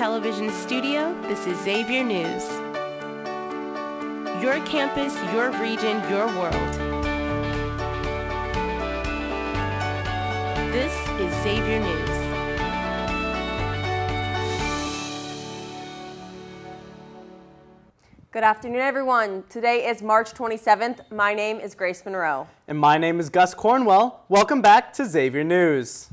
television studio, this is Xavier News. Your campus, your region, your world. This is Xavier News. Good afternoon, everyone. Today is March 27th. My name is Grace Monroe. And my name is Gus Cornwell. Welcome back to Xavier News.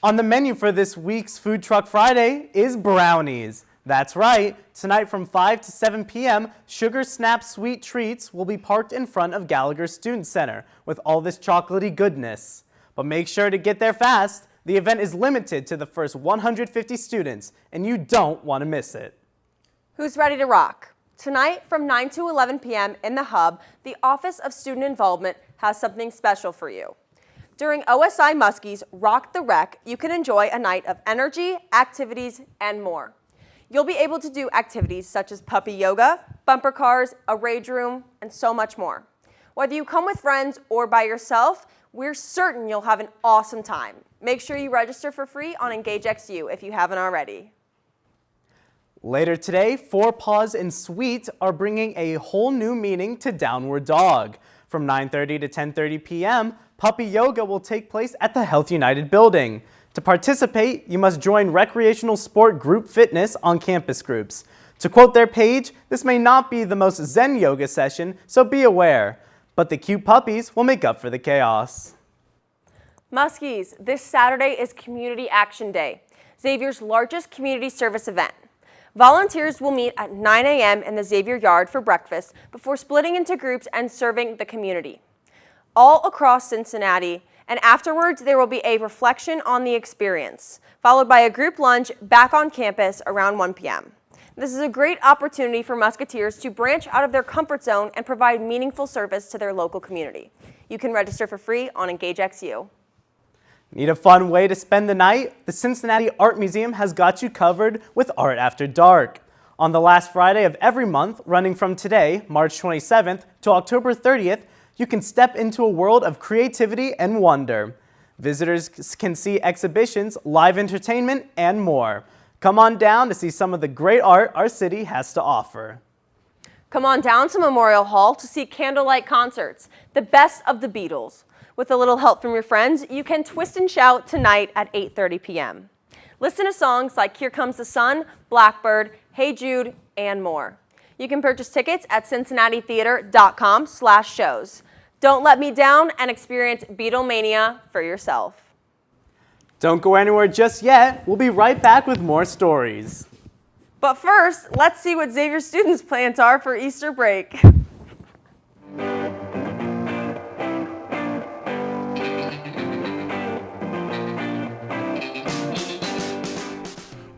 On the menu for this week's Food Truck Friday is brownies. That's right, tonight from 5 to 7 p.m., Sugar Snap Sweet Treats will be parked in front of Gallagher Student Center with all this chocolatey goodness. But make sure to get there fast. The event is limited to the first 150 students, and you don't want to miss it. Who's ready to rock? Tonight from 9 to 11 p.m. in the Hub, the Office of Student Involvement has something special for you. During OSI Muskie's Rock the Wreck, you can enjoy a night of energy, activities, and more. You'll be able to do activities such as puppy yoga, bumper cars, a rage room, and so much more. Whether you come with friends or by yourself, we're certain you'll have an awesome time. Make sure you register for free on EngageXU if you haven't already. Later today, Four Paws and Sweet are bringing a whole new meaning to Downward Dog. From 9:30 to 10:30 p.m., Puppy Yoga will take place at the Health United building. To participate, you must join Recreational Sport Group Fitness on campus groups. To quote their page, this may not be the most zen yoga session, so be aware. But the cute puppies will make up for the chaos. Muskies, this Saturday is Community Action Day, Xavier's largest community service event. Volunteers will meet at 9 a.m. in the Xavier Yard for breakfast before splitting into groups and serving the community. All across Cincinnati, and afterwards there will be a reflection on the experience, followed by a group lunch back on campus around 1 p.m. This is a great opportunity for Musketeers to branch out of their comfort zone and provide meaningful service to their local community. You can register for free on EngageXU. Need a fun way to spend the night? The Cincinnati Art Museum has got you covered with Art After Dark. On the last Friday of every month, running from today, March 27th, to October 30th, you can step into a world of creativity and wonder. Visitors can see exhibitions, live entertainment, and more. Come on down to see some of the great art our city has to offer. Come on down to Memorial Hall to see candlelight concerts, the best of the Beatles. With a little help from your friends, you can twist and shout tonight at 8:30 p.m. Listen to songs like Here Comes the Sun, Blackbird, Hey Jude, and more. You can purchase tickets at cincinnatitheater.com/shows. Don't let me down and experience Beatlemania for yourself. Don't go anywhere just yet. We'll be right back with more stories. But first, let's see what Xavier students' plans are for Easter break.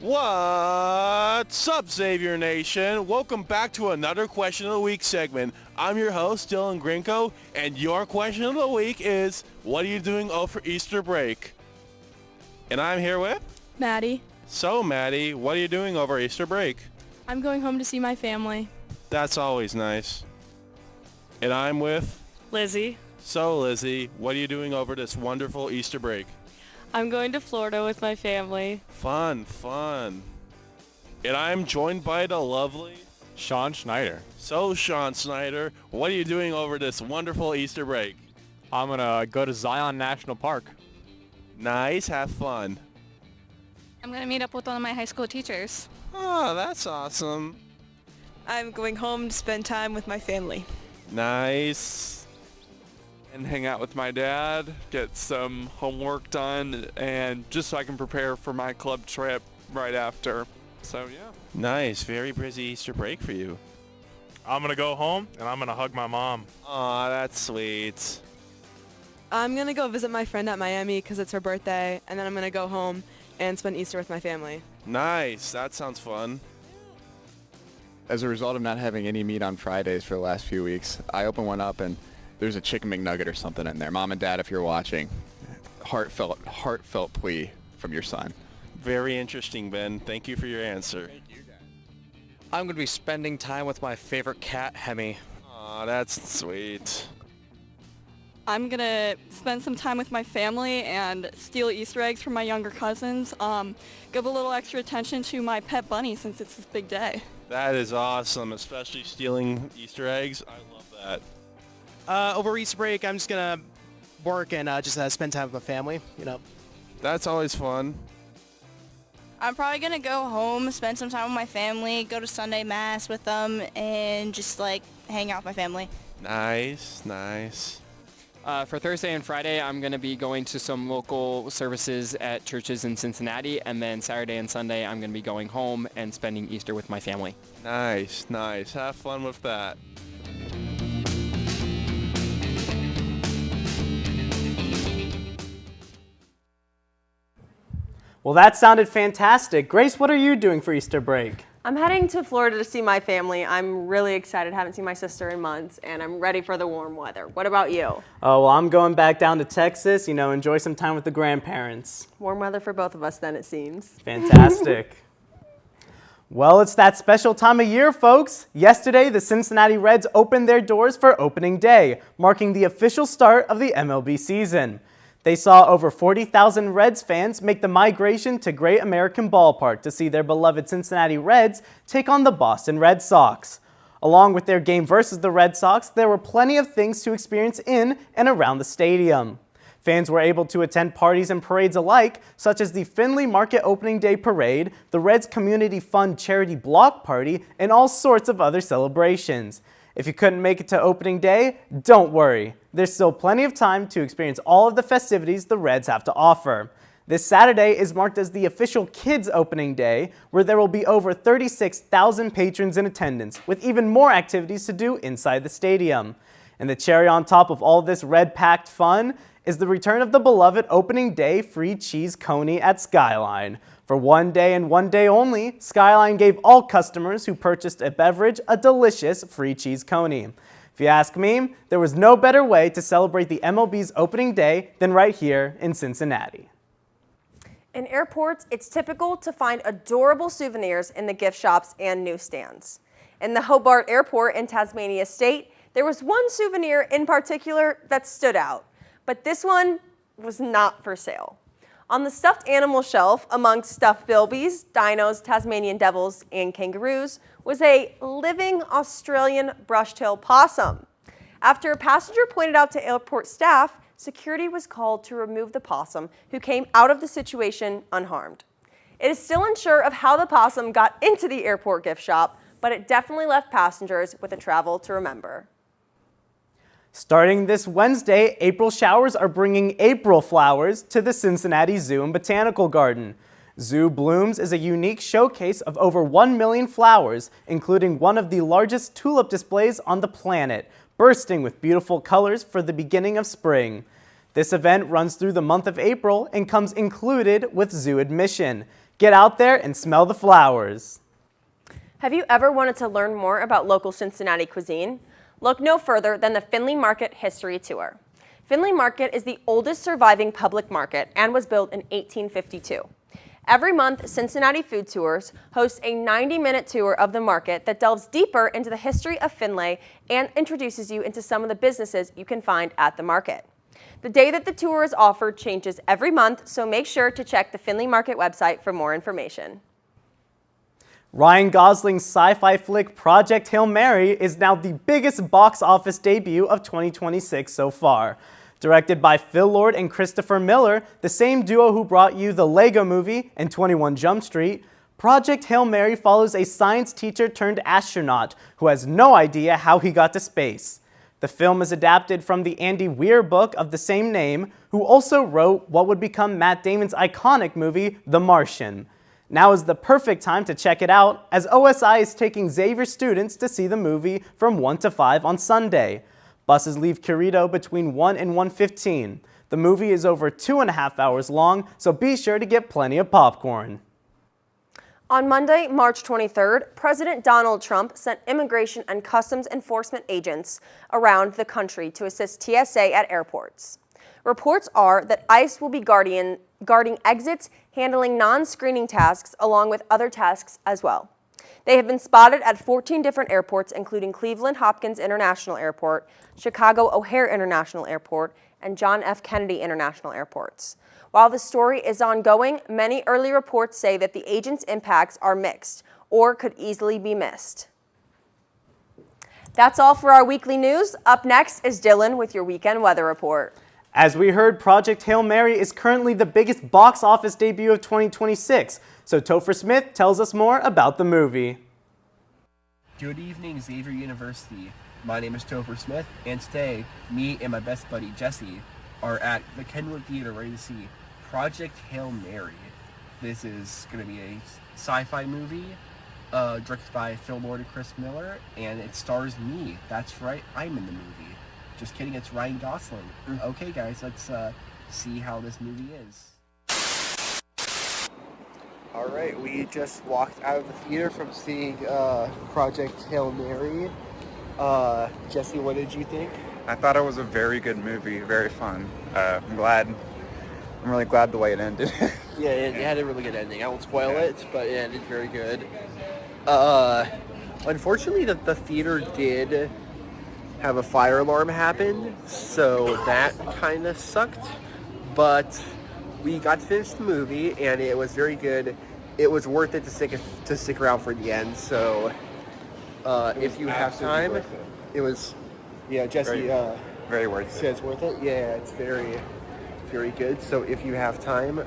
What's up, Xavier Nation? Welcome back to another Question of the Week segment. I'm your host, Dylan Grinko, and your question of the week is, what are you doing over Easter break? And I'm here with Maddie. So, Maddie, what are you doing over Easter break? I'm going home to see my family. That's always nice. And I'm with Lizzie. So, Lizzie, what are you doing over this wonderful Easter break? I'm going to Florida with my family. Fun, fun. And I'm joined by the lovely Sean Schneider. So, Sean Snyder, what are you doing over this wonderful Easter break? I'm gonna go to Zion National Park. Nice, have fun. I'm going to meet up with one of my high school teachers. Oh, that's awesome. I'm going home to spend time with my family. Nice. And hang out with my dad, get some homework done, and just so I can prepare for my club trip right after. So, yeah. Nice, very busy Easter break for you. I'm going to go home, and I'm going to hug my mom. Aw, that's sweet. I'm going to go visit my friend at Miami because it's her birthday, and then I'm going to go home and spend Easter with my family. Nice, that sounds fun. As a result of not having any meat on Fridays for the last few weeks, I opened one up and there's a chicken McNugget or something in there. Mom and Dad, if you're watching, heartfelt plea from your son. Very interesting, Ben. Thank you for your answer. Thank you, Dad. I'm going to be spending time with my favorite cat, Hemi. Aw, that's sweet. I'm going to spend some time with my family and steal Easter eggs from my younger cousins. Give a little extra attention to my pet bunny since it's this big day. That is awesome, especially stealing Easter eggs. I love that. Over Easter break, I'm just going to work and just spend time with my family, That's always fun. I'm probably going to go home, spend some time with my family, go to Sunday Mass with them, and just, hang out with my family. Nice, nice. For Thursday and Friday, I'm going to be going to some local services at churches in Cincinnati, and then Saturday and Sunday, I'm going to be going home and spending Easter with my family. Nice, nice. Have fun with that. Well, that sounded fantastic. Grace, what are you doing for Easter break? I'm heading to Florida to see my family. I'm really excited. Haven't seen my sister in months, and I'm ready for the warm weather. What about you? Oh, well, I'm going back down to Texas, enjoy some time with the grandparents. Warm weather for both of us then, it seems. Fantastic. Well, it's that special time of year, folks. Yesterday, the Cincinnati Reds opened their doors for opening day, marking the official start of the MLB season. They saw over 40,000 Reds fans make the migration to Great American Ballpark to see their beloved Cincinnati Reds take on the Boston Red Sox. Along with their game versus the Red Sox, there were plenty of things to experience in and around the stadium. Fans were able to attend parties and parades alike, such as the Findlay Market Opening Day Parade, the Reds Community Fund Charity Block Party, and all sorts of other celebrations. If you couldn't make it to opening day, don't worry. There's still plenty of time to experience all of the festivities the Reds have to offer. This Saturday is marked as the official Kids Opening Day, where there will be over 36,000 patrons in attendance, with even more activities to do inside the stadium. And the cherry on top of all this Red-packed fun is the return of the beloved opening day free cheese coney at Skyline. For one day and one day only, Skyline gave all customers who purchased a beverage a delicious free cheese coney. If you ask me, there was no better way to celebrate the MLB's opening day than right here in Cincinnati. In airports, it's typical to find adorable souvenirs in the gift shops and newsstands. In the Hobart Airport in Tasmania State, there was one souvenir in particular that stood out, but this one was not for sale. On the stuffed animal shelf, among stuffed bilbies, dinos, Tasmanian devils, and kangaroos, was a living Australian brush-tailed possum. After a passenger pointed out to airport staff, security was called to remove the possum, who came out of the situation unharmed. It is still unsure of how the possum got into the airport gift shop, but it definitely left passengers with a travel to remember. Starting this Wednesday, April showers are bringing April flowers to the Cincinnati Zoo and Botanical Garden. Zoo Blooms is a unique showcase of over 1 million flowers, including one of the largest tulip displays on the planet, bursting with beautiful colors for the beginning of spring. This event runs through the month of April and comes included with zoo admission. Get out there and smell the flowers. Have you ever wanted to learn more about local Cincinnati cuisine? Look no further than the Findlay Market History Tour. Findlay Market is the oldest surviving public market and was built in 1852. Every month, Cincinnati Food Tours hosts a 90-minute tour of the market that delves deeper into the history of Findlay and introduces you into some of the businesses you can find at the market. The day that the tour is offered changes every month, so make sure to check the Findlay Market website for more information. Ryan Gosling's sci-fi flick Project Hail Mary is now the biggest box office debut of 2026 so far. Directed by Phil Lord and Christopher Miller, the same duo who brought you the Lego Movie and 21 Jump Street, Project Hail Mary follows a science teacher turned astronaut who has no idea how he got to space. The film is adapted from the Andy Weir book of the same name, who also wrote what would become Matt Damon's iconic movie, The Martian. Now is the perfect time to check it out, as OSI is taking Xavier students to see the movie from 1 to 5 on Sunday. Buses leave Querido between 1 and 1:15. The movie is over 2.5 hours long, so be sure to get plenty of popcorn. On Monday, March 23rd, President Donald Trump sent Immigration and Customs Enforcement agents around the country to assist TSA at airports. Reports are that ICE will be guarding exits, handling non-screening tasks, along with other tasks as well. They have been spotted at 14 different airports, including Cleveland Hopkins International Airport, Chicago O'Hare International Airport, and John F. Kennedy International Airports. While the story is ongoing, many early reports say that the agent's impacts are mixed or could easily be missed. That's all for our weekly news. Up next is Dylan with your weekend weather report. As we heard, Project Hail Mary is currently the biggest box office debut of 2026. So Topher Smith tells us more about the movie. Good evening, Xavier University. My name is Topher Smith, and today, me and my best buddy Jesse are at the Kenwood Theater ready to see Project Hail Mary. This is going to be a sci-fi movie directed by Phil Lord and Chris Miller, and it stars me. That's right, I'm in the movie. Just kidding, it's Ryan Gosling. Okay, guys, let's see how this movie is. All right, we just walked out of the theater from seeing Project Hail Mary. Jesse, what did you think? I thought it was a very good movie, very fun. I'm really glad the way it ended. Yeah, it had a really good ending. I won't spoil it, but it ended very good. Unfortunately, the theater did have a fire alarm happen, so that kind of sucked. But we got to finish the movie, and it was very good. It was worth it to stick around for the end. So, if you have time, it was. Yeah, Jesse. Very worth it. Says worth it. Yeah, it's very, very good. So if you have time,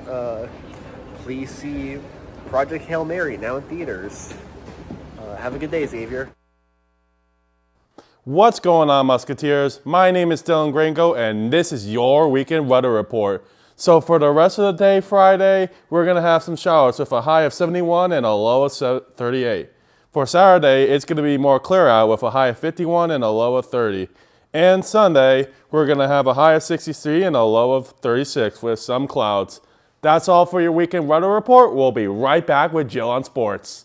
please see Project Hail Mary now in theaters. Have a good day, Xavier. What's going on, Musketeers? My name is Dylan Gringo, and this is your weekend weather report. So for the rest of the day, Friday, we're going to have some showers with a high of 71 and a low of 38. For Saturday, it's going to be more clear out with a high of 51 and a low of 30. And Sunday, we're going to have a high of 63 and a low of 36 with some clouds. That's all for your weekend weather report. We'll be right back with Jill on sports.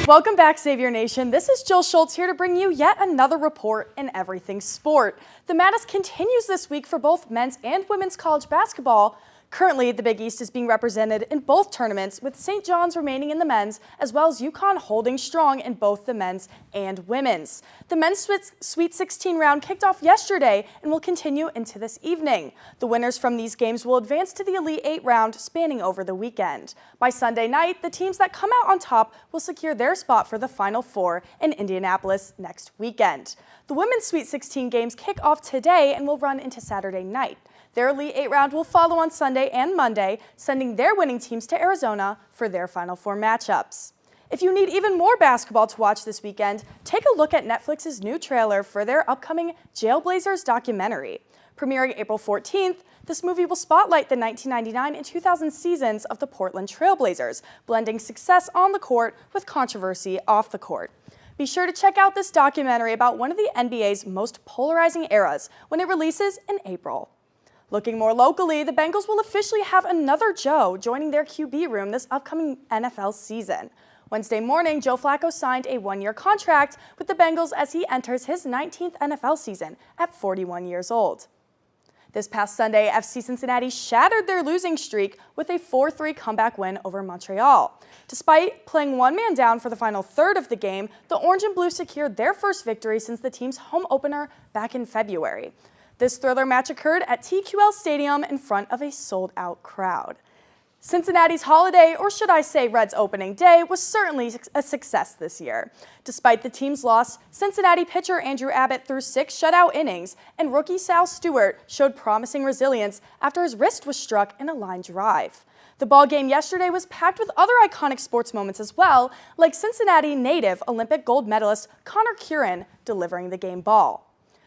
Welcome back, Xavier Nation. This is Jill Schultz here to bring you yet another report in everything sport. The madness continues this week for both men's and women's college basketball. Currently, the Big East is being represented in both tournaments, with St. John's remaining in the men's, as well as UConn holding strong in both the men's and women's. The men's Sweet 16 round kicked off yesterday and will continue into this evening. The winners from these games will advance to the Elite 8 round, spanning over the weekend. By Sunday night, the teams that come out on top will secure their spot for the Final Four in Indianapolis next weekend. The women's Sweet 16 games kick off today and will run into Saturday night. Their Elite 8 round will follow on Sunday and Monday, sending their winning teams to Arizona for their Final Four matchups. If you need even more basketball to watch this weekend, take a look at Netflix's new trailer for their upcoming Jailblazers documentary. Premiering April 14th, this movie will spotlight the 1999 and 2000 seasons of the Portland Trail Blazers, blending success on the court with controversy off the court. Be sure to check out this documentary about one of the NBA's most polarizing eras when it releases in April. Looking more locally, the Bengals will officially have another Joe joining their QB room this upcoming NFL season. Wednesday morning, Joe Flacco signed a one-year contract with the Bengals as he enters his 19th NFL season at 41 years old. This past Sunday, FC Cincinnati shattered their losing streak with a 4-3 comeback win over Montreal. Despite playing one man down for the final third of the game, the Orange and Blue secured their first victory since the team's home opener back in February. This thriller match occurred at TQL Stadium in front of a sold-out crowd. Cincinnati's holiday, or should I say Reds opening day, was certainly a success this year. Despite the team's loss, Cincinnati pitcher Andrew Abbott threw 6 shutout innings, and rookie Sal Stewart showed promising resilience after his wrist was struck in a line drive. The ball game yesterday was packed with other iconic sports moments as well, like Cincinnati native Olympic gold medalist Connor Curran delivering the game ball.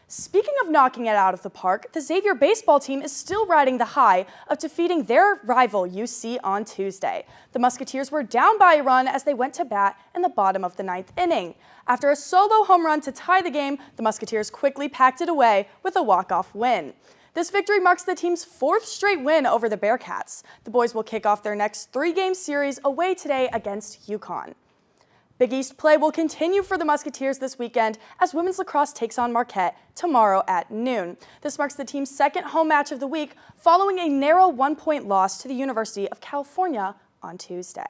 Speaking of knocking it out of the park, the Xavier baseball team is still riding the high of defeating their rival UC on Tuesday. The Musketeers were down by a run as they went to bat in the bottom of the 9th inning. After a solo home run to tie the game, the Musketeers quickly packed it away with a walk-off win. This victory marks the team's 4th straight win over the Bearcats. The boys will kick off their next 3-game series away today against UConn. Big East play will continue for the Musketeers this weekend as women's lacrosse takes on Marquette tomorrow at noon. This marks the team's second home match of the week following a narrow 1-point loss to the University of California on Tuesday.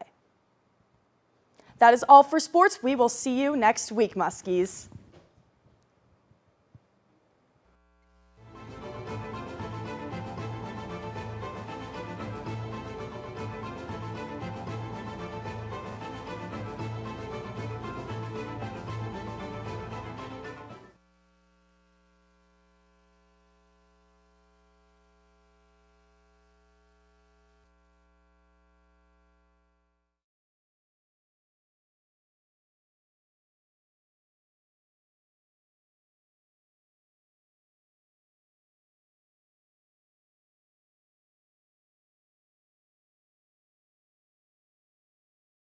That is all for sports. We will see you next week, Muskies.